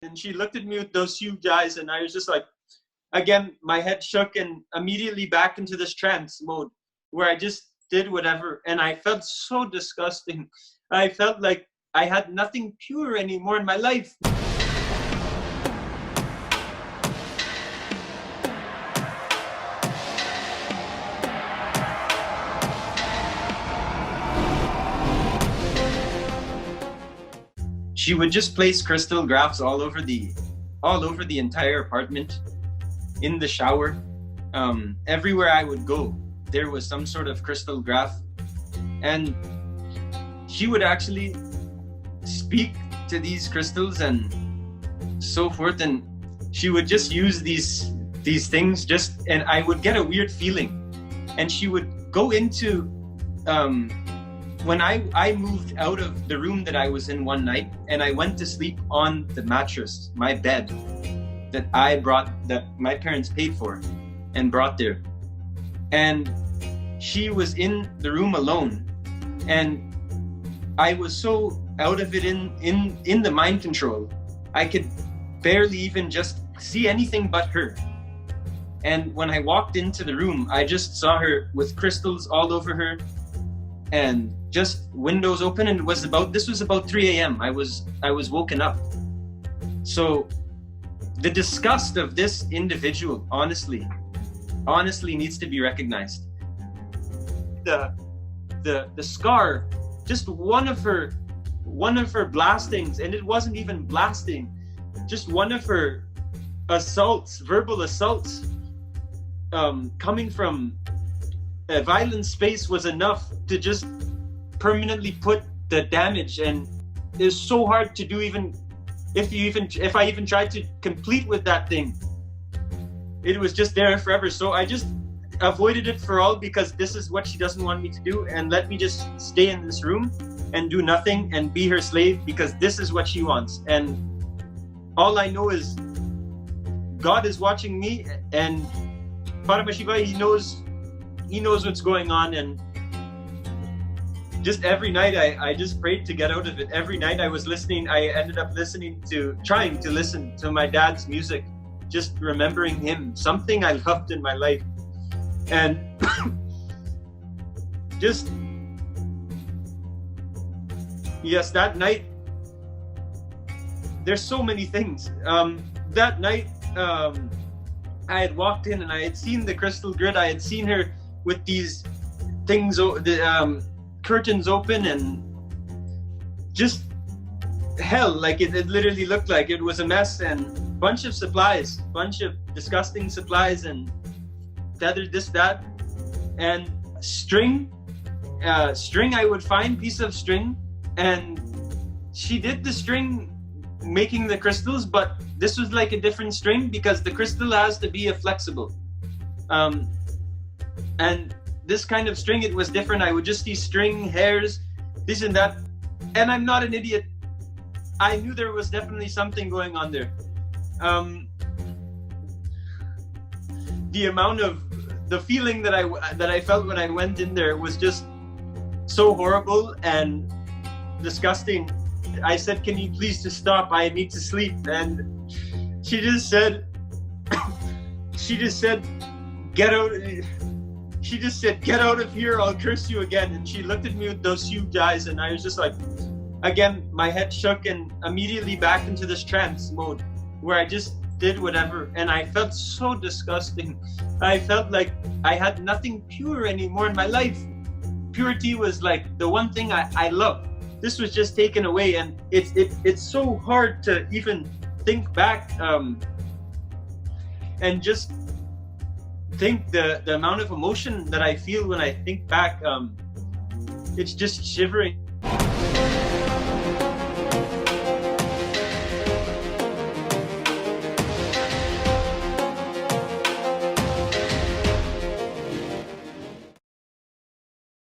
And she looked at me with those huge eyes, and I was just like, again, my head shook and immediately back into this trance mode where I just did whatever. And I felt so disgusting. I felt like I had nothing pure anymore in my life. She would just place crystal graphs all over the entire apartment, in the shower, everywhere I would go, there was some sort of crystal graph, and she would actually speak to these crystals and so forth, and she would just use these things and I would get a weird feeling, and she would go into when I moved out of the room that I was in one night, and I went to sleep on the mattress, my bed, that my parents paid for and brought there. And she was in the room alone, and I was so out of it in the mind control, I could barely even just see anything but her. And when I walked into the room, I just saw her with crystals all over her and just windows open, and this was about 3 a.m. I was woken up. So the disgust of this individual honestly needs to be recognized. The scar, just one of her blastings, and it wasn't even blasting, just one of her verbal assaults, coming from a violent space was enough to just permanently put the damage, and it's so hard to do, even if I even tried to complete with that thing, it was just there forever. So I just avoided it for all, because this is what she doesn't want me to do, and let me just stay in this room and do nothing and be her slave, because this is what she wants. And all I know is God is watching me, and Paramashiva, he knows what's going on. And just every night I just prayed to get out of it. Every night I ended up trying to listen to my dad's music, just remembering him, something I loved in my life. And just, yes, that night, there's so many things. That night, I had walked in and I had seen the crystal grid. I had seen her with these things, the curtains open, and just hell. Like it literally looked like it was a mess, and bunch of disgusting supplies, and this, that, and string. I would find piece of string, and she did the string making the crystals, but this was like a different string, because the crystal has to be flexible. And this kind of string, it was different. I would just see string, hairs, this and that. And I'm not an idiot. I knew there was definitely something going on there. The feeling that I felt when I went in there was just so horrible and disgusting. I said, "Can you please just stop? I need to sleep." And she just said, "Get out." She just said, "Get out of here, I'll curse you again." And she looked at me with those huge eyes, and I was just like, again, my head shook, and immediately back into this trance mode where I just did whatever. And I felt so disgusting. I felt like I had nothing pure anymore in my life. Purity was like the one thing I loved. This was just taken away, and it's so hard to even think back, and just think the amount of emotion that I feel when I think back. It's just shivering.